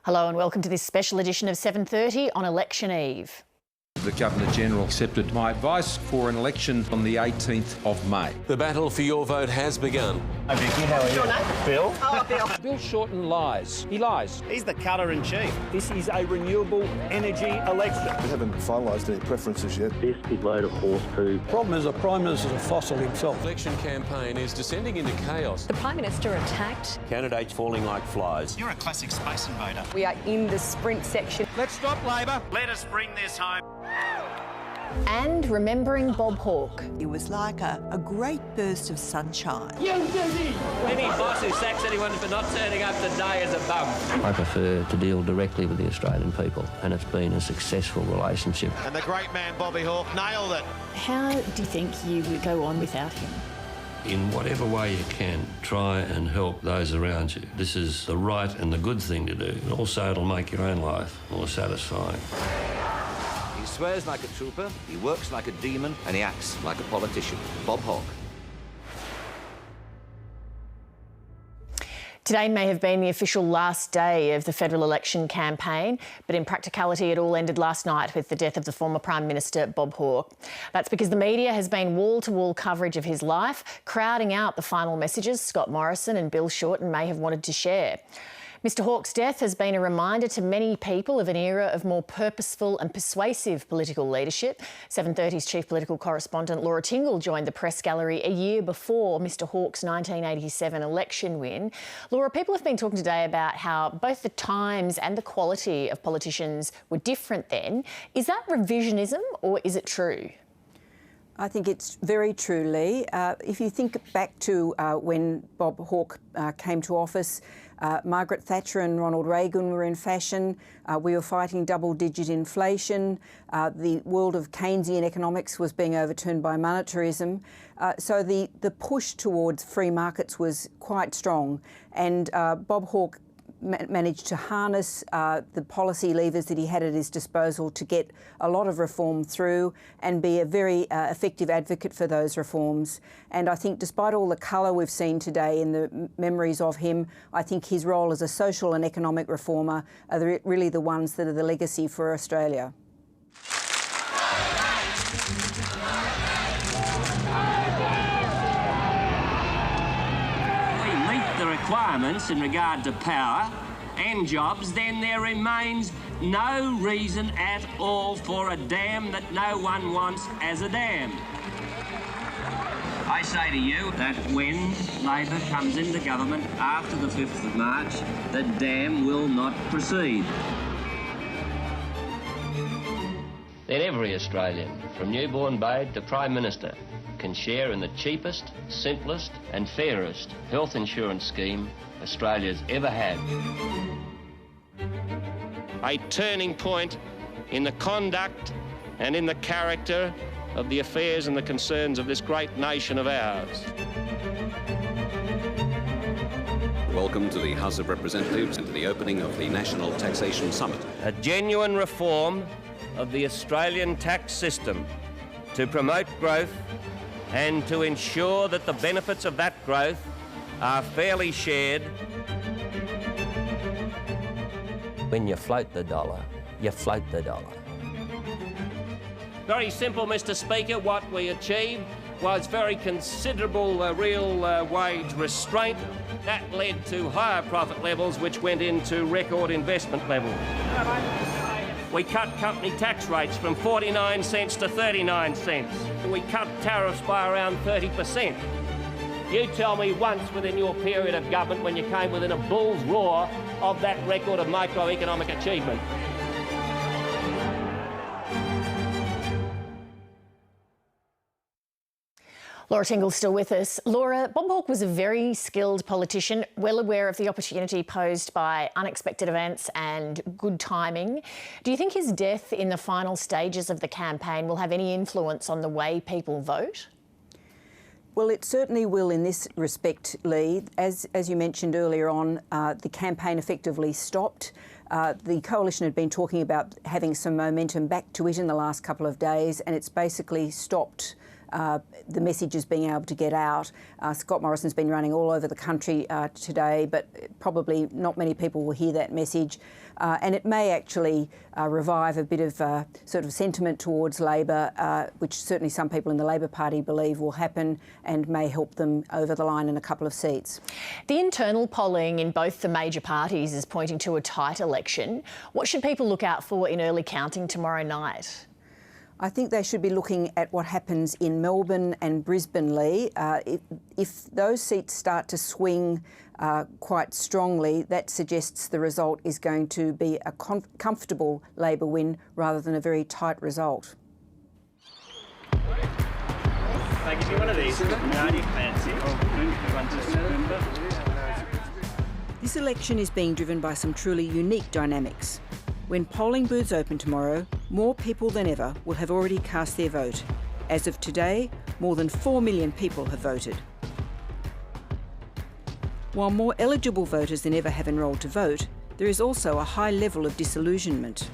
Hello and welcome to this special edition of 7:30 on election eve. The Governor-General accepted my advice for an election on the 18th of May. The battle for your vote has begun. Hi, Vicky. How are you? Your name? Bill. Oh, Bill. Bill Shorten lies. He lies. He's the cutter-in-chief. This is a renewable energy election. We haven't finalised any preferences yet. This big load of horse poo. Problem is the Prime Minister's a fossil himself. The election campaign is descending into chaos. The Prime Minister attacked. Candidates falling like flies. You're a classic space invader. We are in the sprint section. Let's stop Labor. Let us bring this home. And remembering Bob Hawke. It was like a great burst of sunshine. Any boss who sacks anyone for not turning up today is a bum. I prefer to deal directly with the Australian people, and it's been a successful relationship. And the great man Bobby Hawke nailed it. How do you think you would go on without him? In whatever way you can, try and help those around you. This is the right and the good thing to do. Also, it'll make your own life more satisfying. He swears like a trooper, he works like a demon, and he acts like a politician. Bob Hawke. Today may have been the official last day of the federal election campaign, but in practicality it all ended last night with the death of the former Prime Minister Bob Hawke. That's because the media has been wall-to-wall coverage of his life, crowding out the final messages Scott Morrison and Bill Shorten may have wanted to share. Mr Hawke's death has been a reminder to many people of an era of more purposeful and persuasive political leadership. 7:30's chief political correspondent Laura Tingle joined the press gallery a year before Mr Hawke's 1987 election win. Laura, people have been talking today about how both the times and the quality of politicians were different then. Is that revisionism or is it true? I think it's very true, Lee. If you think back to when Bob Hawke came to office, Margaret Thatcher and Ronald Reagan were in fashion. We were fighting double-digit inflation. The world of Keynesian economics was being overturned by monetarism. So the push towards free markets was quite strong. And Bob Hawke managed to harness the policy levers that he had at his disposal to get a lot of reform through and be a very effective advocate for those reforms. And I think despite all the colour we've seen today in the memories of him, I think his role as a social and economic reformer are really the ones that are the legacy for Australia. Requirements in regard to power and jobs, then there remains no reason at all for a dam that no one wants as a dam. I say to you that when Labor comes into government after the 5th of March, the dam will not proceed. Then every Australian, from newborn babe to Prime Minister, can share in the cheapest, simplest and fairest health insurance scheme Australia's ever had. A turning point in the conduct and in the character of the affairs and the concerns of this great nation of ours. Welcome to the House of Representatives and to the opening of the National Taxation Summit. A genuine reform of the Australian tax system to promote growth and to ensure that the benefits of that growth are fairly shared. When you float the dollar, you float the dollar. Very simple, Mr Speaker. What we achieved was very considerable real wage restraint. That led to higher profit levels, which went into record investment levels. We cut company tax rates from 49 cents to 39 cents. We cut tariffs by around 30%. You tell me once within your period of government when you came within a bull's roar of that record of microeconomic achievement. Laura Tingle still with us. Laura, Bob Hawke was a very skilled politician, well aware of the opportunity posed by unexpected events and good timing. Do you think his death in the final stages of the campaign will have any influence on the way people vote? Well, it certainly will in this respect, Lee. As you mentioned earlier on, the campaign effectively stopped. The coalition had been talking about having some momentum back to it in the last couple of days, and it's basically stopped the message is being able to get out. Scott Morrison's been running all over the country today, but probably not many people will hear that message. And it may actually revive a bit of sort of sentiment towards Labor, which certainly some people in the Labor Party believe will happen and may help them over the line in a couple of seats. The internal polling in both the major parties is pointing to a tight election. What should people look out for in early counting tomorrow night? I think they should be looking at what happens in Melbourne and Brisbane, Lee. If those seats start to swing quite strongly, that suggests the result is going to be a comfortable Labor win rather than a very tight result. They give you one of these. No, you fancy. This election is being driven by some truly unique dynamics. When polling booths open tomorrow, more people than ever will have already cast their vote. As of today, more than 4 million people have voted. While more eligible voters than ever have enrolled to vote, there is also a high level of disillusionment.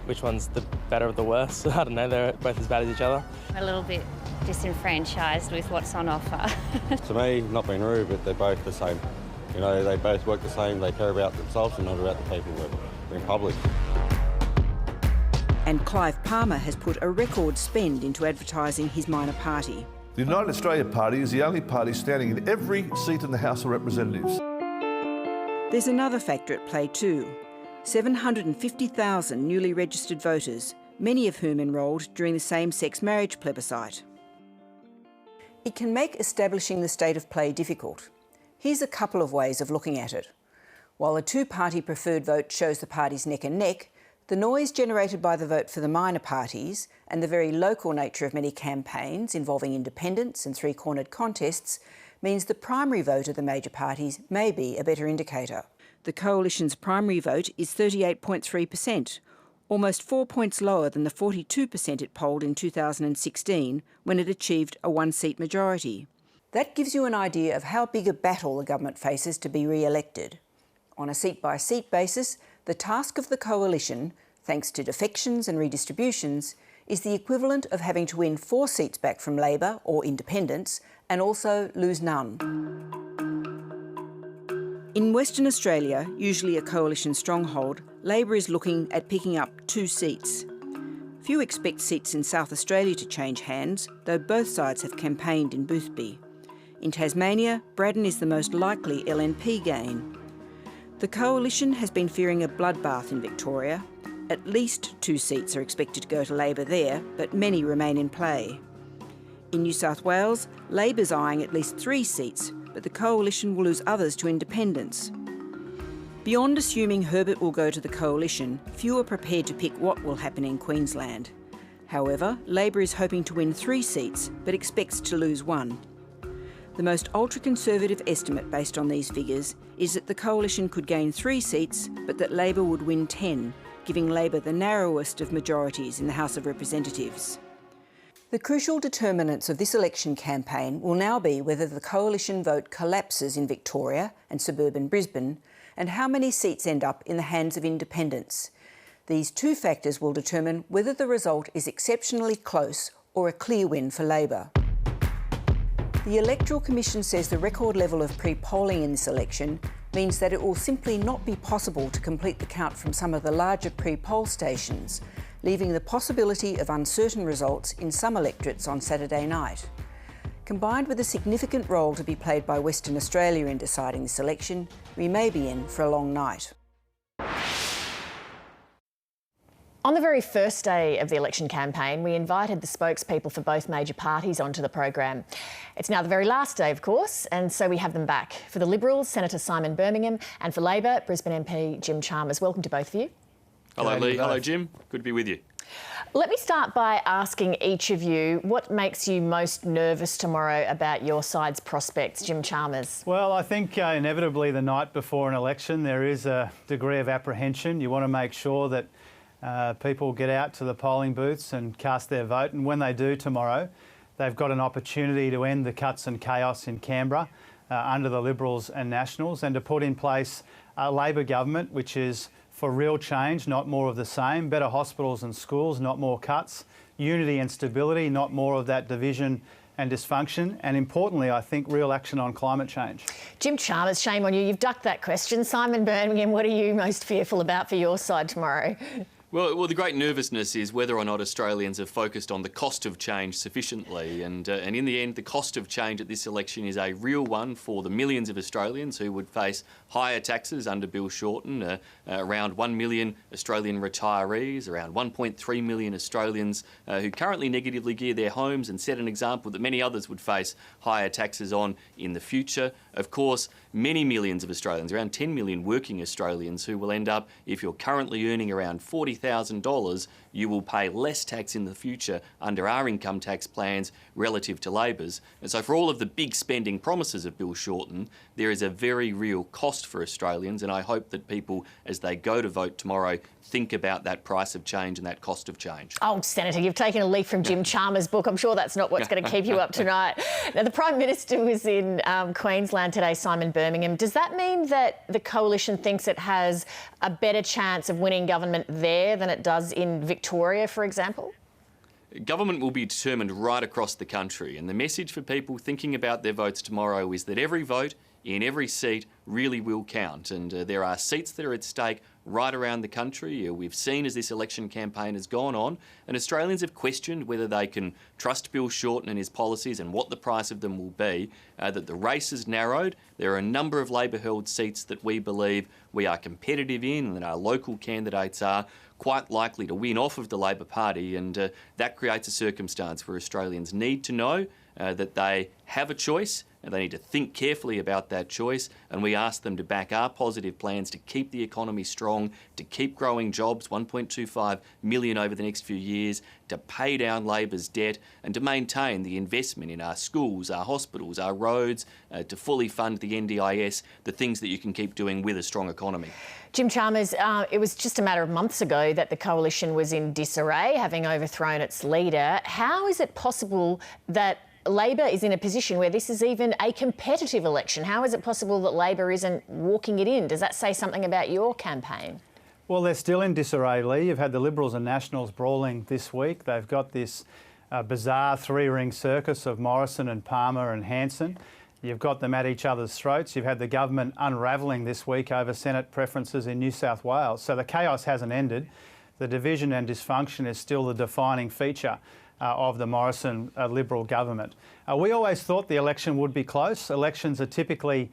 Which one's the better of the worst? I don't know, they're both as bad as each other. A little bit disenfranchised with what's on offer. To me, not being rude, but they're both the same. You know, they both work the same, they care about themselves and not about the people who are in public. And Clive Palmer has put a record spend into advertising his minor party. The United Australia Party is the only party standing in every seat in the House of Representatives. There's another factor at play too. 750,000 newly registered voters, many of whom enrolled during the same-sex marriage plebiscite. It can make establishing the state of play difficult. Here's a couple of ways of looking at it. While a two-party preferred vote shows the parties neck and neck, the noise generated by the vote for the minor parties and the very local nature of many campaigns involving independents and three-cornered contests means the primary vote of the major parties may be a better indicator. The Coalition's primary vote is 38.3%, almost 4 points lower than the 42% it polled in 2016 when it achieved a one-seat majority. That gives you an idea of how big a battle the government faces to be re-elected. On a seat-by-seat basis, the task of the Coalition, thanks to defections and redistributions, is the equivalent of having to win 4 seats back from Labor or independents and also lose none. In Western Australia, usually a coalition stronghold, Labor is looking at picking up 2 seats. Few expect seats in South Australia to change hands, though both sides have campaigned in Boothby. In Tasmania, Braddon is the most likely LNP gain. The Coalition has been fearing a bloodbath in Victoria. At least 2 seats are expected to go to Labor there, but many remain in play. In New South Wales, Labor's eyeing at least 3 seats, but the Coalition will lose others to independents. Beyond assuming Herbert will go to the Coalition, few are prepared to pick what will happen in Queensland. However, Labor is hoping to win 3 seats, but expects to lose 1. The most ultra-conservative estimate based on these figures is that the Coalition could gain 3 seats, but that Labor would win 10, giving Labor the narrowest of majorities in the House of Representatives. The crucial determinants of this election campaign will now be whether the Coalition vote collapses in Victoria and suburban Brisbane, and how many seats end up in the hands of independents. These 2 factors will determine whether the result is exceptionally close or a clear win for Labor. The Electoral Commission says the record level of pre-polling in this election means that it will simply not be possible to complete the count from some of the larger pre-poll stations, leaving the possibility of uncertain results in some electorates on Saturday night. Combined with a significant role to be played by Western Australia in deciding this election, we may be in for a long night. On the very first day of the election campaign, we invited the spokespeople for both major parties onto the program. It's now the very last day, of course, and so we have them back. For the Liberals, Senator Simon Birmingham, and for Labor, Brisbane MP Jim Chalmers. Welcome to both of you. Hello, Lee. Hello, Jim. Good to be with you. Let me start by asking each of you what makes you most nervous tomorrow about your side's prospects. Jim Chalmers. Well, I think inevitably the night before an election there is a degree of apprehension. You want to make sure that people get out to the polling booths and cast their vote, and when they do tomorrow, they've got an opportunity to end the cuts and chaos in Canberra under the Liberals and Nationals, and to put in place a Labor government which is for real change, not more of the same, better hospitals and schools, not more cuts, unity and stability, not more of that division and dysfunction, and importantly, I think, real action on climate change. Jim Chalmers, shame on you. You've ducked that question. Simon Birmingham, what are you most fearful about for your side tomorrow? Well, the great nervousness is whether or not Australians have focused on the cost of change sufficiently. And in the end, the cost of change at this election is a real one for the millions of Australians who would face higher taxes under Bill Shorten, around 1 million Australian retirees, around 1.3 million Australians who currently negatively gear their homes, and set an example that many others would face higher taxes on in the future. Of course, many millions of Australians, around 10 million working Australians, who will end up, if you're currently earning around $40,000, you will pay less tax in the future under our income tax plans relative to Labor's. And so for all of the big spending promises of Bill Shorten, there is a very real cost for Australians, and I hope that people, as they go to vote tomorrow, think about that price of change and that cost of change. Oh, Senator, you've taken a leaf from Jim Chalmers' book. I'm sure that's not what's going to keep you up tonight. Now, the Prime Minister was in Queensland today, Simon Birmingham. Does that mean that the Coalition thinks it has a better chance of winning government there than it does in Victoria, for example? Government will be determined right across the country, and the message for people thinking about their votes tomorrow is that every vote in every seat really will count, and there are seats that are at stake right around the country. We've seen as this election campaign has gone on, and Australians have questioned whether they can trust Bill Shorten and his policies and what the price of them will be, that the race has narrowed. There are a number of Labor-held seats that we believe we are competitive in, and that our local candidates are quite likely to win off of the Labor Party, and that creates a circumstance where Australians need to know that they have a choice, and they need to think carefully about that choice, and we ask them to back our positive plans to keep the economy strong, to keep growing jobs, 1.25 million over the next few years, to pay down Labor's debt, and to maintain the investment in our schools, our hospitals, our roads, to fully fund the NDIS, the things that you can keep doing with a strong economy. Jim Chalmers, it was just a matter of months ago that the Coalition was in disarray, having overthrown its leader. How is it possible that Labor is in a position where this is even a competitive election? How is it possible that Labor isn't walking it in? Does that say something about your campaign? Well, they're still in disarray, Lee. You've had the Liberals and Nationals brawling this week. They've got this bizarre three-ring circus of Morrison and Palmer and Hanson. You've got them at each other's throats. You've had the government unravelling this week over Senate preferences in New South Wales. So the chaos hasn't ended. The division and dysfunction is still the defining feature of the Morrison Liberal government. We always thought the election would be close. Elections are typically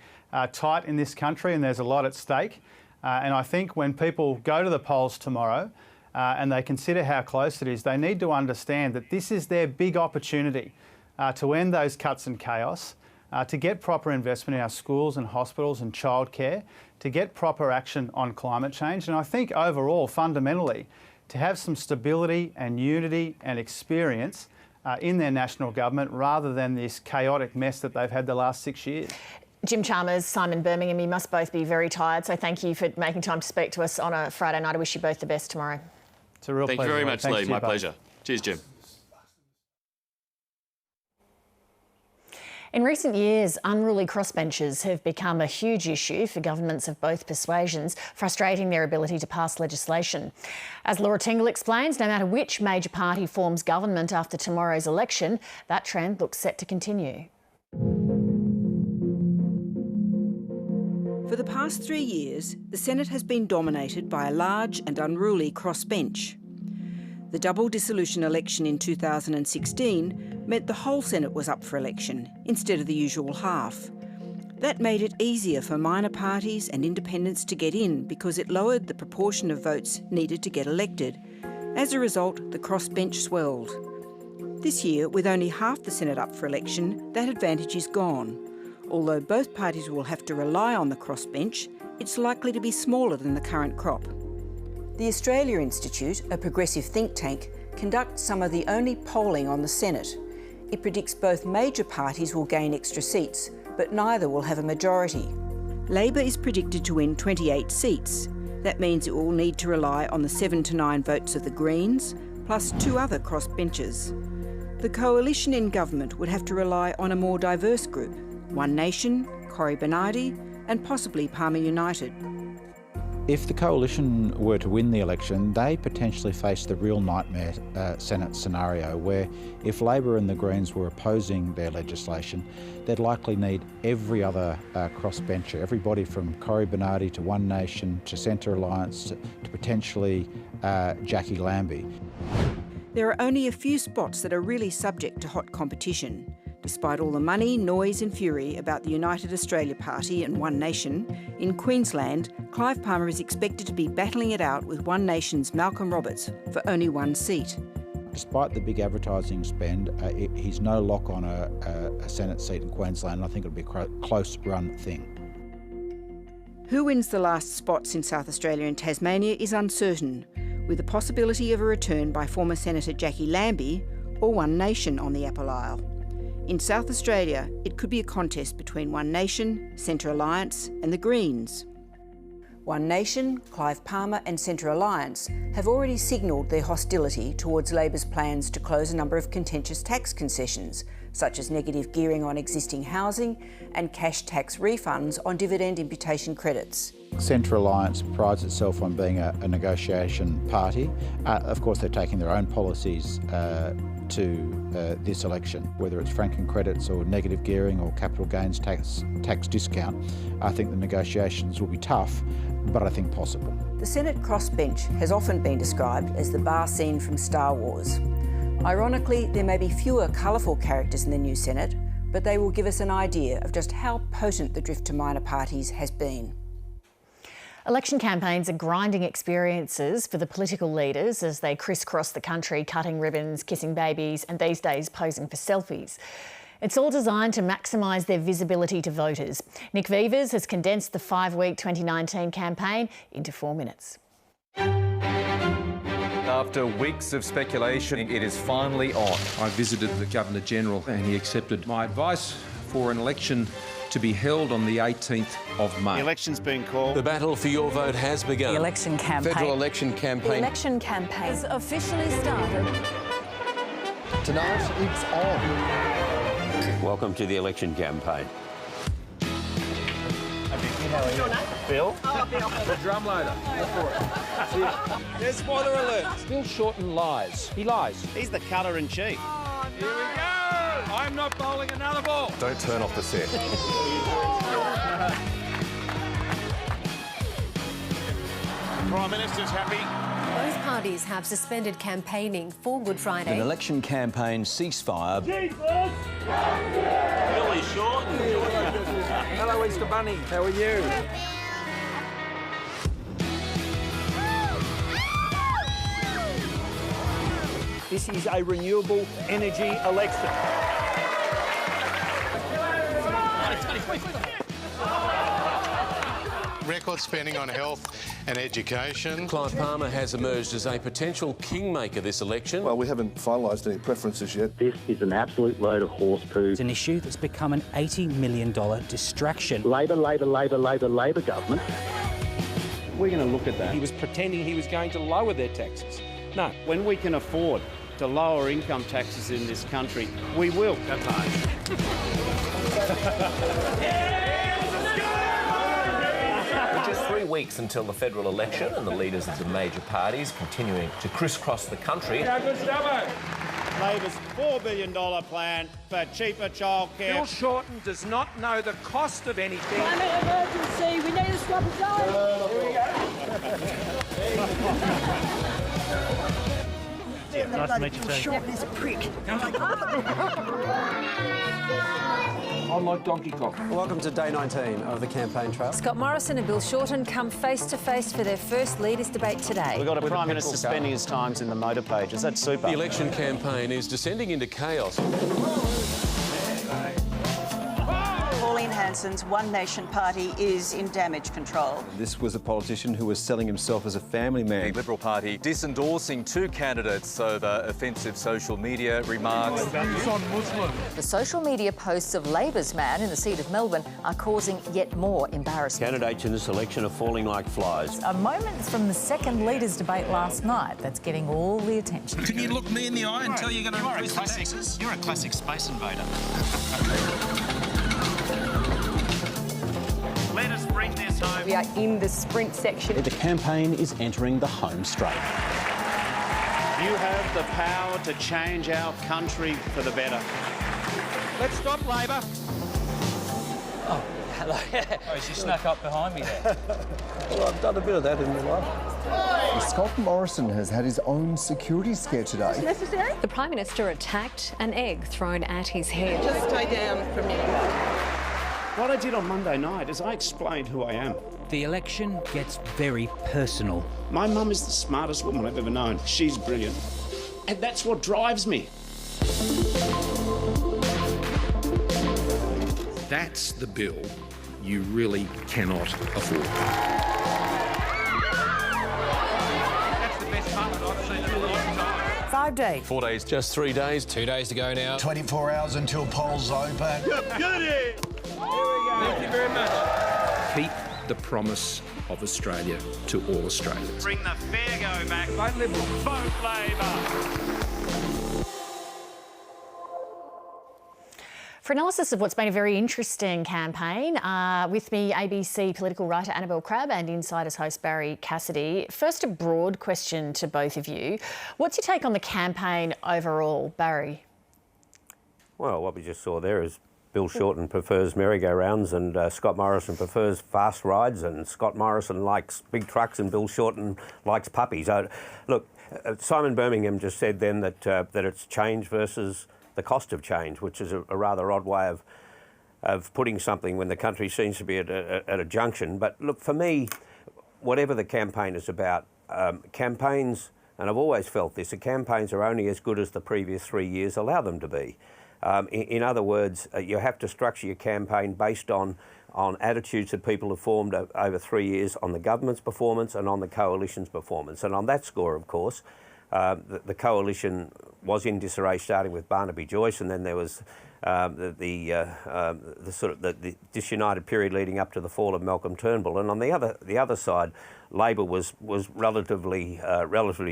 tight in this country, and there's a lot at stake. And I think when people go to the polls tomorrow and they consider how close it is, they need to understand that this is their big opportunity to end those cuts and chaos, to get proper investment in our schools and hospitals and childcare, to get proper action on climate change. And I think overall, fundamentally, to have some stability and unity and experience in their national government rather than this chaotic mess that they've had the last 6 years. Jim Chalmers, Simon Birmingham, you must both be very tired, so thank you for making time to speak to us on a Friday night. I wish you both the best tomorrow. It's a real pleasure. Thank you very much, Lee. My pleasure. Cheers, Jim. In recent years, unruly crossbenchers have become a huge issue for governments of both persuasions, frustrating their ability to pass legislation. As Laura Tingle explains, no matter which major party forms government after tomorrow's election, that trend looks set to continue. For the past 3 years, the Senate has been dominated by a large and unruly crossbench. The double dissolution election in 2016 meant the whole Senate was up for election, instead of the usual half. That made it easier for minor parties and independents to get in because it lowered the proportion of votes needed to get elected. As a result, the crossbench swelled. This year, with only half the Senate up for election, that advantage is gone. Although both parties will have to rely on the crossbench, it's likely to be smaller than the current crop. The Australia Institute, a progressive think tank, conducts some of the only polling on the Senate. It predicts both major parties will gain extra seats, but neither will have a majority. Labor is predicted to win 28 seats. That means it will need to rely on the 7 to 9 votes of the Greens, plus 2 other crossbenchers. The coalition in government would have to rely on a more diverse group: One Nation, Cory Bernardi, and possibly Palmer United. If the coalition were to win the election, they potentially face the real nightmare Senate scenario where if Labor and the Greens were opposing their legislation, they'd likely need every other crossbencher, everybody from Cory Bernardi to One Nation to Centre Alliance to potentially Jackie Lambie. There are only a few spots that are really subject to hot competition. Despite all the money, noise and fury about the United Australia Party and One Nation, in Queensland, Clive Palmer is expected to be battling it out with One Nation's Malcolm Roberts for only one seat. Despite the big advertising spend, he's no lock on a Senate seat in Queensland, and I think it'll be a close run thing. Who wins the last spots in South Australia and Tasmania is uncertain, with the possibility of a return by former Senator Jackie Lambie or One Nation on the Apple Isle. In South Australia, it could be a contest between One Nation, Centre Alliance and the Greens. One Nation, Clive Palmer and Centre Alliance have already signalled their hostility towards Labor's plans to close a number of contentious tax concessions, such as negative gearing on existing housing and cash tax refunds on dividend imputation credits. Centre Alliance prides itself on being a negotiation party. Of course, they're taking their own policies to this election, whether it's franking credits or negative gearing or capital gains tax discount. I think the negotiations will be tough, but I think possible. The Senate crossbench has often been described as the bar scene from Star Wars. Ironically, there may be fewer colourful characters in the new Senate, but they will give us an idea of just how potent the drift to minor parties has been. Election campaigns are grinding experiences for the political leaders as they crisscross the country, cutting ribbons, kissing babies and these days posing for selfies. It's all designed to maximise their visibility to voters. Nick Vivers has condensed the 5-week 2019 campaign into 4 minutes. After weeks of speculation, it is finally on. I visited the Governor-General and he accepted my advice for an election to be held on the 18th of May. The election's been called. The battle for your vote has begun. The election campaign. Federal election campaign. The election campaign has officially started. Tonight, it's on. Welcome to the election campaign. Bill? Oh, Bill. The drum loader. There's spoiler alert. Bill Shorten lies. He lies. He's the cutter-in-chief. Oh, here we go. I'm not bowling another ball. Don't turn off the set. Prime Minister's happy. Both parties have suspended campaigning for Good Friday. An election campaign ceasefire. Billy Shorten. Hello, Easter Bunny. How are you? This is a renewable energy election. Record spending on health and education. Clive Palmer has emerged as a potential kingmaker this election. Well, we haven't finalised any preferences yet. This is an absolute load of horse poo. It's an issue that's become an $80 million distraction. Labor government. We're going to look at that. He was pretending he was going to lower their taxes. No. When we can afford to lower income taxes in this country, we will. Just 3 weeks until the federal election and the leaders of the major parties continuing to crisscross the country. Labor's $4 billion plan for cheaper childcare. Bill Shorten does not know the cost of anything. Climate emergency, we need to stop it going. Here we go. Nice to meet you too. Shorten is a prick. I like Donkey Kong. Welcome to day 19 of the campaign trail. Scott Morrison and Bill Shorten come face to face for their first leaders' debate today. We've got a Prime Minister spending his times in the motor pages. That's super. The election campaign is descending into chaos. Pauline Hanson's One Nation party is in damage control. This was a politician who was selling himself as a family man. The Liberal Party disendorsing 2 candidates over offensive social media remarks. The social media posts of Labor's man in the seat of Melbourne are causing yet more embarrassment. Candidates in this election are falling like flies. A moment from the second leaders' debate last night that's getting all the attention. Can you look me in the eye and tell you're going to increase the taxes? You're a classic space invader. Let us bring this home We are in the sprint section. The campaign is entering the home straight. You have the power to change our country for the better. Let's stop Labor. Oh, hello. Oh, she snuck up behind me there. Well, I've done a bit of that in my life. Scott Morrison has had his own security scare today. Necessary? The Prime Minister attacked an egg thrown at his head. Just stay down for a minute. What I did on Monday night is I explained who I am. The election gets very personal. My mum is the smartest woman I've ever known. She's brilliant. And that's what drives me. That's the bill you really cannot afford. That's the best part I've seen in a long time. 5 days. 4 days. Just 3 days. 2 days to go now. 24 hours until polls open. Thank you very much. Keep the promise of Australia to all Australians. Bring the fair go back. Vote Liberal. Vote Labor. For analysis of what's been a very interesting campaign, with me ABC political writer Annabelle Crabb and Insiders host Barry Cassidy. First, a broad question to both of you. What's your take on the campaign overall, Barry? Well, what we just saw there is Bill Shorten prefers merry-go-rounds and Scott Morrison prefers fast rides, and Scott Morrison likes big trucks and Bill Shorten likes puppies. Look, Simon Birmingham just said then that it's change versus the cost of change, which is a rather odd way of putting something when the country seems to be at a junction. But look, for me, whatever the campaign is about, campaigns, and I've always felt this, the campaigns are only as good as the previous 3 years allow them to be. In other words, you have to structure your campaign based on attitudes that people have formed over 3 years on the government's performance and on the coalition's performance. And on that score, of course, the coalition was in disarray, starting with Barnaby Joyce, and then there was the disunited period leading up to the fall of Malcolm Turnbull. And on the other side, Labor was relatively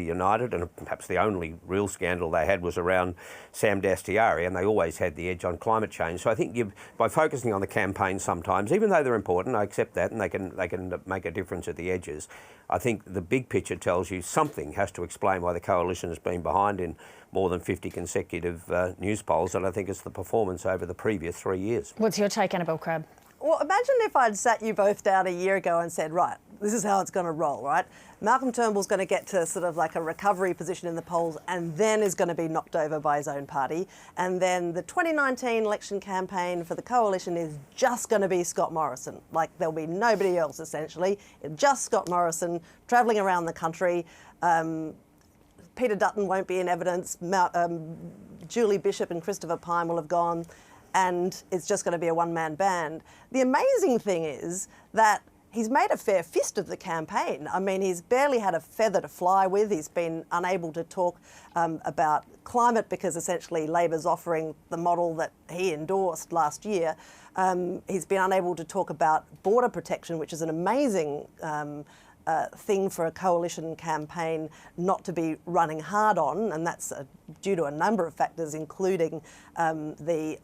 united, and perhaps the only real scandal they had was around Sam Dastyari, and they always had the edge on climate change. So I think by focusing on the campaign sometimes, even though they're important, I accept that, and they can make a difference at the edges, I think the big picture tells you something has to explain why the coalition has been behind in more than 50 consecutive news polls, and I think it's the performance over the previous 3 years. What's your take, Annabelle Crabb? Well, imagine if I'd sat you both down a year ago and said, right, this is how it's going to roll, right? Malcolm Turnbull's going to get to sort of like a recovery position in the polls and then is going to be knocked over by his own party. And then the 2019 election campaign for the coalition is just going to be Scott Morrison. Like, there'll be nobody else, essentially. Just Scott Morrison travelling around the country. Peter Dutton won't be in evidence. Julie Bishop and Christopher Pyne will have gone, and it's just going to be a one-man band. The amazing thing is that he's made a fair fist of the campaign. I mean, he's barely had a feather to fly with. He's been unable to talk about climate because essentially Labor's offering the model that he endorsed last year. He's been unable to talk about border protection, which is an amazing thing for a coalition campaign not to be running hard on, and that's due to a number of factors, including the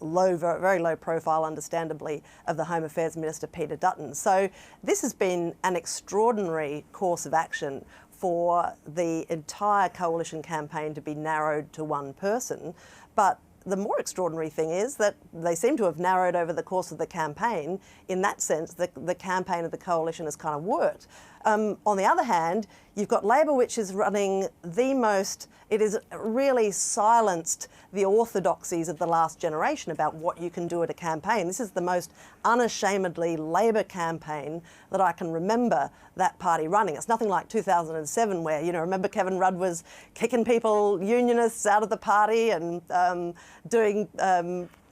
very low profile, understandably, of the Home Affairs Minister, Peter Dutton. So this has been an extraordinary course of action for the entire coalition campaign to be narrowed to one person. But the more extraordinary thing is that they seem to have narrowed over the course of the campaign. In that sense, the campaign of the coalition has kind of worked. On the other hand, you've got Labor, which is running it has really silenced the orthodoxies of the last generation about what you can do at a campaign. This is the most unashamedly Labor campaign that I can remember that party running. It's nothing like 2007 where, remember Kevin Rudd was kicking people, unionists, out of the party and doing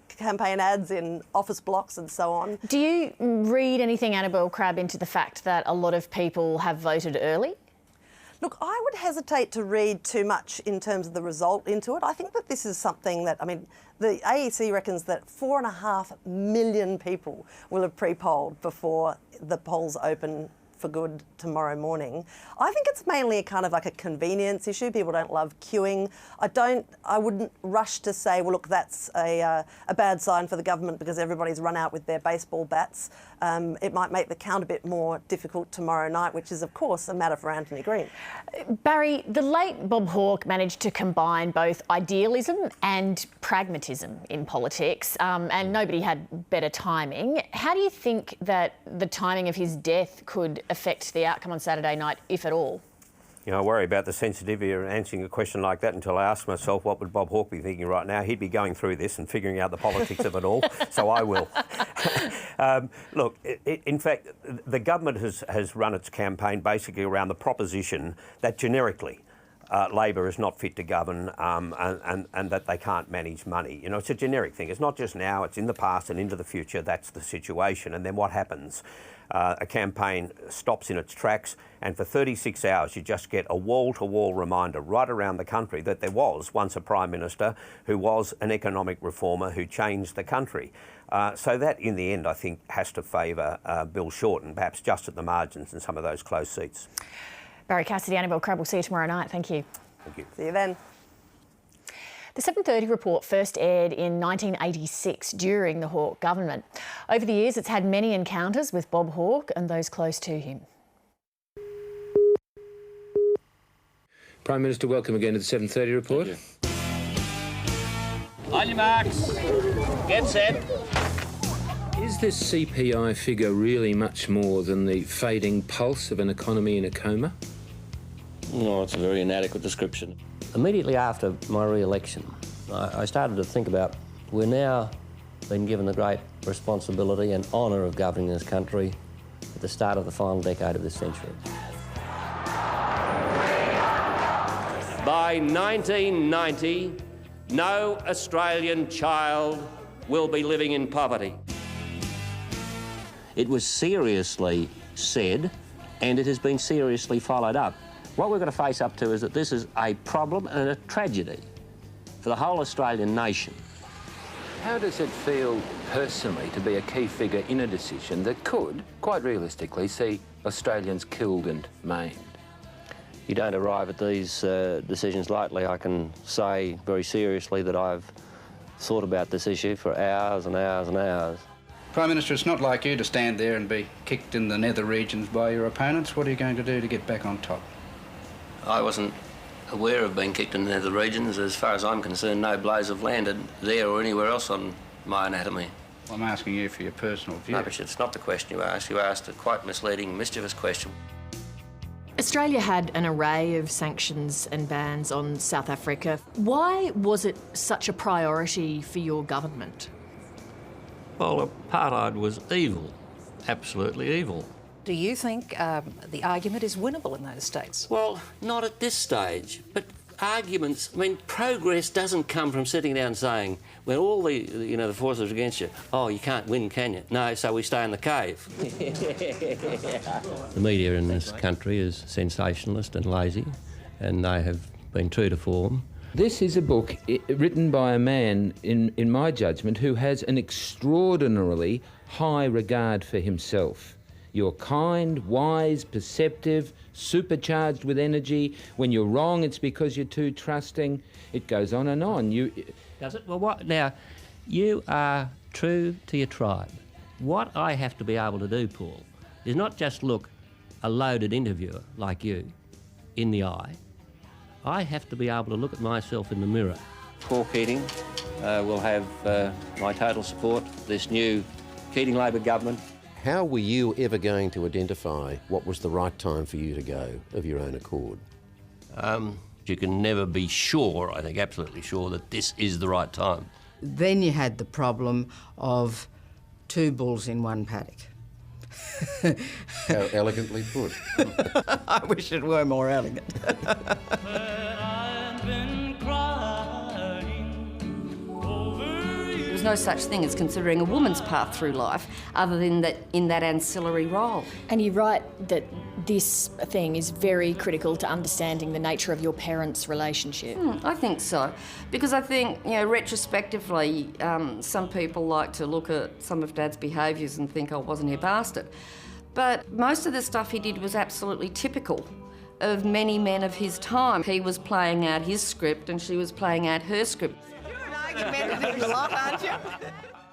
campaign ads in office blocks and so on. Do you read anything, Annabelle Crabb, into the fact that a lot of people have voted early? Look, I would hesitate to read too much in terms of the result into it. I think that this is something that, the AEC reckons that 4.5 million people will have pre-polled before the polls open for good tomorrow morning. I think it's mainly kind of like a convenience issue. People don't love queuing. I wouldn't rush to say, well, look, that's a bad sign for the government because everybody's run out with their baseball bats. It might make the count a bit more difficult tomorrow night, which is, of course, a matter for Anthony Green. Barry, the late Bob Hawke managed to combine both idealism and pragmatism in politics, and nobody had better timing. How do you think that the timing of his death could affect the outcome on Saturday night, if at all? You know, I worry about the sensitivity of answering a question like that until I ask myself, what would Bob Hawke be thinking right now? He'd be going through this and figuring out the politics of it all, so I will. Look, in fact, the government has run its campaign basically around the proposition that generically Labor is not fit to govern and that they can't manage money. You know, it's a generic thing. It's not just now, it's in the past and into the future. That's the situation. And then what happens? A campaign stops in its tracks, and for 36 hours you just get a wall-to-wall reminder right around the country that there was once a Prime Minister who was an economic reformer who changed the country. So that, in the end, I think has to favour Bill Shorten, perhaps just at the margins in some of those close seats. Barry Cassidy, Annabelle Crabb, we'll see you tomorrow night. Thank you. Thank you. See you then. The 7:30 report first aired in 1986 during the Hawke government. Over the years, it's had many encounters with Bob Hawke and those close to him. Prime Minister, welcome again to the 7:30 report. On your marks. Get set. Is this CPI figure really much more than the fading pulse of an economy in a coma? No, it's a very inadequate description. Immediately after my re-election, I started to think about we're now been given the great responsibility and honour of governing this country at the start of the final decade of this century. By 1990, no Australian child will be living in poverty. It was seriously said, and it has been seriously followed up. What we're going to face up to is that this is a problem and a tragedy for the whole Australian nation. How does it feel personally to be a key figure in a decision that could, quite realistically, see Australians killed and maimed? You don't arrive at these decisions lightly. I can say very seriously that I've thought about this issue for hours and hours and hours. Prime Minister, it's not like you to stand there and be kicked in the nether regions by your opponents. What are you going to do to get back on top? I wasn't aware of being kicked in the nether regions. As far as I'm concerned, no blows have landed there or anywhere else on my anatomy. Well, I'm asking you for your personal view. No, Richard, it's not the question you asked. You asked a quite misleading, mischievous question. Australia had an array of sanctions and bans on South Africa. Why was it such a priority for your government? Well, apartheid was evil, absolutely evil. Do you think the argument is winnable in those states? Well, not at this stage, but arguments, I mean, progress doesn't come from sitting down and saying, when all the forces are against you, oh, you can't win, can you? No, so we stay in the cave. The media in this country is sensationalist and lazy, and they have been true to form. This is a book written by a man, in my judgment, who has an extraordinarily high regard for himself. You're kind, wise, perceptive, supercharged with energy. When you're wrong, it's because you're too trusting. It goes on and on. Does it? Well, what now? You are true to your tribe. What I have to be able to do, Paul, is not just look a loaded interviewer like you in the eye. I have to be able to look at myself in the mirror. Paul Keating will have my total support, this new Keating Labor government. How were you ever going to identify what was the right time for you to go of your own accord? You can never be sure, I think absolutely sure, that this is the right time. Then you had the problem of two bulls in one paddock. How elegantly put. I wish it were more elegant. There's no such thing as considering a woman's path through life other than that in that ancillary role. And you write that this thing is very critical to understanding the nature of your parents' relationship. I think so, because I think, retrospectively, some people like to look at some of Dad's behaviours and think, oh, wasn't he a bastard? But most of the stuff he did was absolutely typical of many men of his time. He was playing out his script and she was playing out her script. Argumentative lot, aren't you?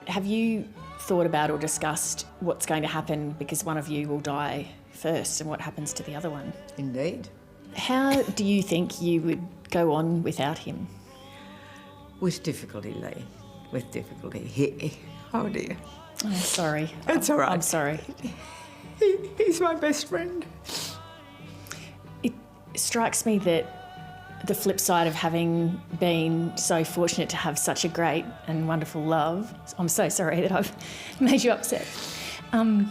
Have you thought about or discussed what's going to happen because one of you will die first and what happens to the other one? Indeed. How do you think you would go on without him? With difficulty, Lee. With difficulty. Oh dear. Oh, sorry. It's all right. I'm sorry. He's my best friend. It strikes me that the flip side of having been so fortunate to have such a great and wonderful love, I'm so sorry that I've made you upset. It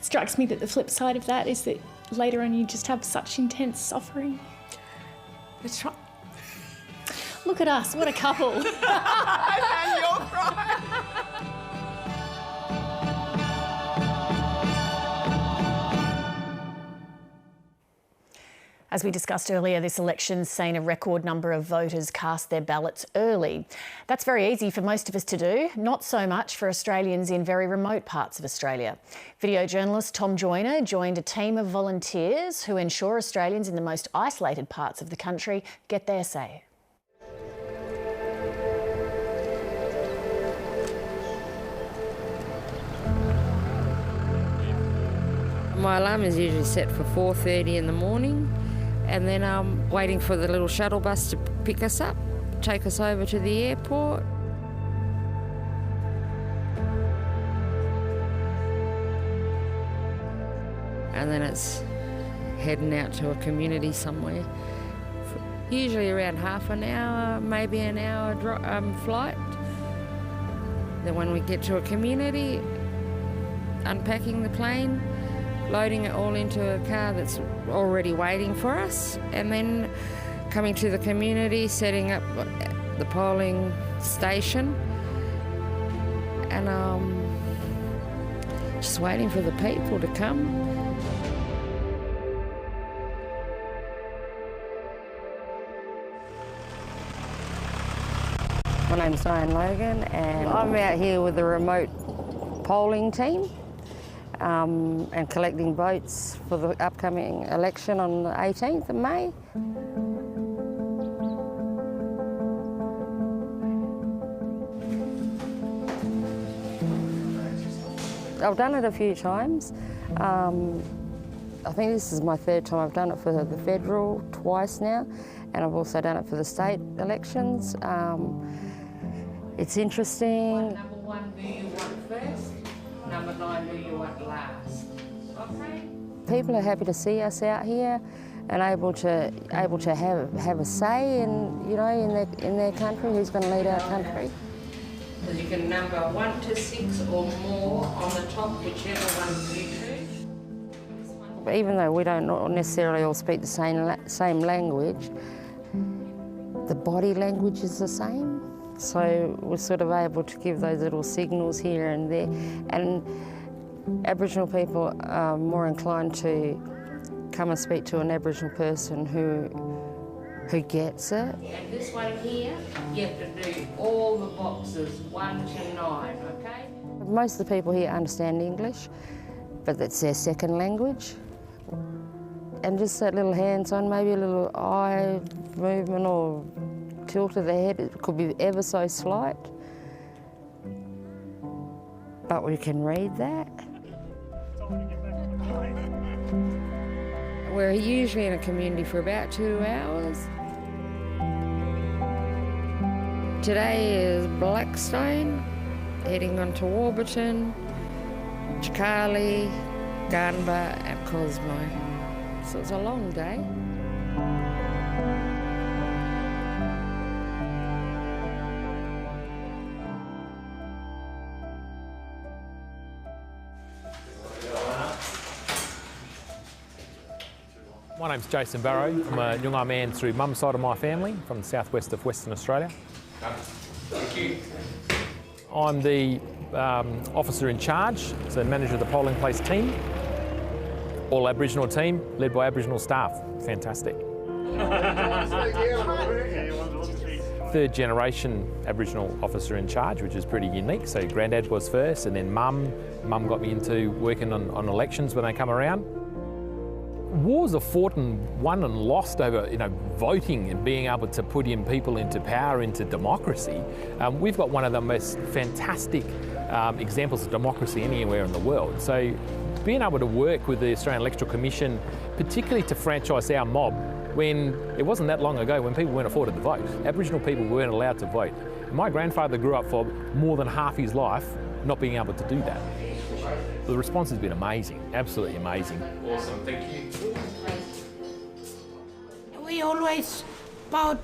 strikes me that the flip side of that is that later on you just have such intense suffering. That's right. Look at us, what a couple. And you're crying. As we discussed earlier, this election's seen a record number of voters cast their ballots early. That's very easy for most of us to do, not so much for Australians in very remote parts of Australia. Video journalist Tom Joyner joined a team of volunteers who ensure Australians in the most isolated parts of the country get their say. My alarm is usually set for 4:30 in the morning, and then I'm waiting for the little shuttle bus to pick us up, take us over to the airport. And then it's heading out to a community somewhere. Usually around half an hour, maybe an hour flight. Then when we get to a community, unpacking the plane, loading it all into a car that's already waiting for us, and then coming to the community, setting up the polling station, and just waiting for the people to come. My name's Diane Logan, and I'm out here with the remote polling team. And collecting votes for the upcoming election on the 18th of May. I've done it a few times. I think this is my third time. I've done it for the federal twice now, and I've also done it for the state elections. It's interesting. Number one, who you want first? Number 9, who you want last. Okay. People are happy to see us out here and able to have a say in their country, who's going to lead our country. Because you can number 1 to 6 or more on the top, whichever one you choose. Even though we don't necessarily all speak the same language, the body language is the same. So we're sort of able to give those little signals here and there. And Aboriginal people are more inclined to come and speak to an Aboriginal person who gets it. And this one here, you have to do all the boxes 1 to 9, okay? Most of the people here understand English, but that's their second language. And just that little hands-on, maybe a little eye movement or tilt of the head, it could be ever so slight, but we can read that. We're usually in a community for about 2 hours. Today is Blackstone, heading on to Warburton, Chicali, Gardenba and Cosmo. So it's a long day. My name's Jason Barrow. I'm a Noongar man through mum's side of my family from the southwest of Western Australia. Thank you. I'm the officer in charge, so manager of the polling place team. All Aboriginal team, led by Aboriginal staff. Fantastic. third generation Aboriginal officer in charge, which is pretty unique. So Grandad was first, and then Mum got me into working on elections when they come around. Wars are fought and won and lost over, voting and being able to put in people into power, into democracy. We've got one of the most fantastic examples of democracy anywhere in the world. So being able to work with the Australian Electoral Commission, particularly to franchise our mob, when it wasn't that long ago when people weren't afforded to vote. Aboriginal people weren't allowed to vote. My grandfather grew up for more than half his life not being able to do that. The response has been amazing, absolutely amazing. Awesome, thank you. We always vote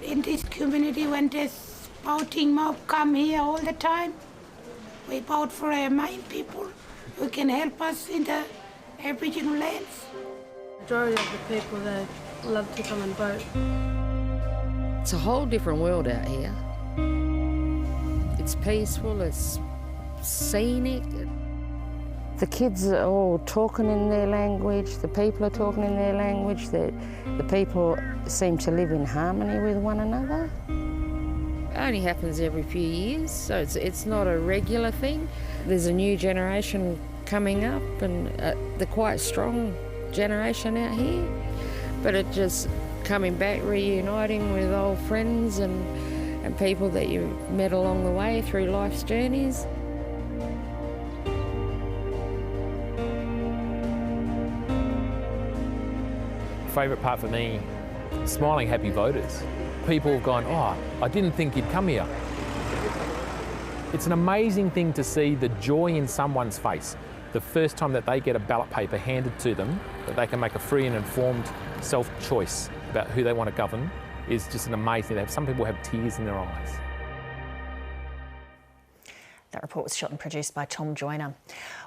in this community when this voting mob come here all the time. We vote for our main people who can help us in the Aboriginal lands. The majority of the people, they love to come and vote. It's a whole different world out here. It's peaceful, it's scenic. The kids are all talking in their language, the people are talking in their language, the people seem to live in harmony with one another. It only happens every few years, so it's not a regular thing. There's a new generation coming up, and they're quite strong generation out here, but it just coming back, reuniting with old friends and people that you've met along the way through life's journeys. Favourite part for me, smiling happy voters. People have gone, oh, I didn't think you'd come here. It's an amazing thing to see the joy in someone's face the first time that they get a ballot paper handed to them, that they can make a free and informed self-choice about who they want to govern, is just an amazing thing. Some people have tears in their eyes. That report was shot and produced by Tom Joyner.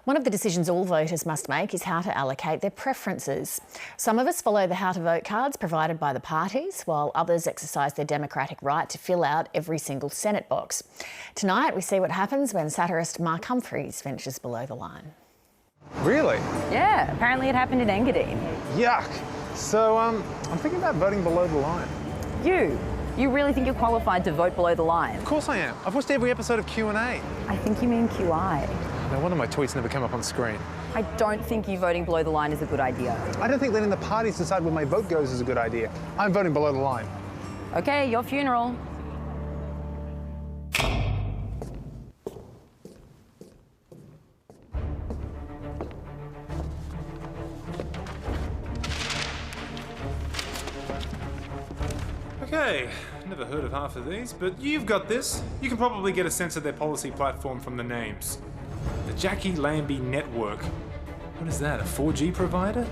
One of the decisions all voters must make is how to allocate their preferences. Some of us follow the how to vote cards provided by the parties, while others exercise their democratic right to fill out every single Senate box. Tonight, we see what happens when satirist Mark Humphries ventures below the line. Really? Yeah, apparently it happened in Engadine. Yuck. So, I'm thinking about voting below the line. You really think you're qualified to vote below the line? Of course I am. I've watched every episode of Q&A. I think you mean QI. No wonder my tweets never come up on screen. I don't think you voting below the line is a good idea. I don't think letting the parties decide where my vote goes is a good idea. I'm voting below the line. Okay, your funeral. Okay, never heard of half of these, but you've got this. You can probably get a sense of their policy platform from the names. The Jackie Lambie Network. What is that, a 4G provider?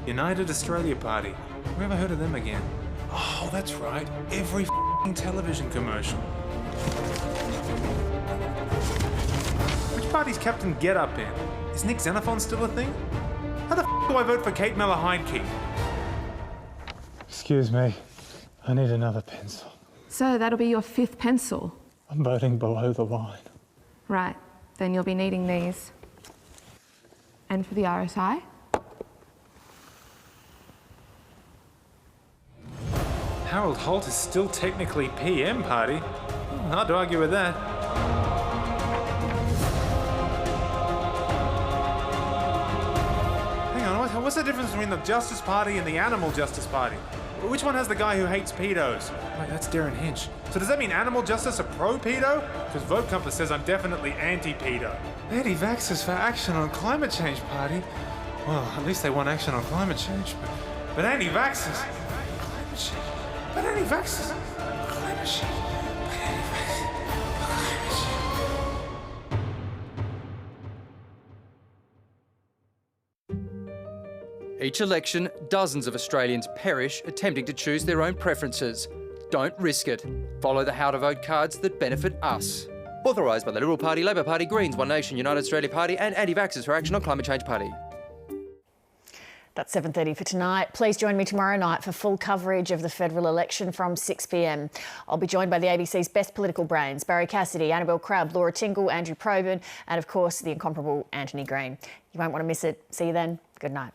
United Australia Party. Where have I heard of them again? Oh, that's right. Every f***ing television commercial. Which party's Captain Get Up in? Is Nick Xenophon still a thing? How the f*** do I vote for Kate Malahide-Key? Excuse me. I need another pencil. So that'll be your 5th pencil? I'm voting below the line. Right, then you'll be needing these. And for the RSI? Harold Holt is still technically PM party. Hard to argue with that. Hang on, what's the difference between the Justice Party and the Animal Justice Party? Which one has the guy who hates pedos? Wait, that's Darren Hinch. So does that mean Animal Justice are pro-pedo? Because Vote Compass says I'm definitely anti-pedo. Anti-vaxxers for Action on Climate Change Party? Well, at least they want action on climate change. But anti-vaxxers? Climate change. But anti-vaxxers? Climate change. But anti-vaxxers? Climate change. Each election, dozens of Australians perish attempting to choose their own preferences. Don't risk it. Follow the how to vote cards that benefit us. Authorised by the Liberal Party, Labor Party, Greens, One Nation, United Australia Party and Anti-Vaxxers for Action on Climate Change Party. That's 7:30 for tonight. Please join me tomorrow night for full coverage of the federal election from 6 p.m. I'll be joined by the ABC's best political brains, Barry Cassidy, Annabelle Crabb, Laura Tingle, Andrew Probyn and, of course, the incomparable Anthony Green. You won't want to miss it. See you then. Good night.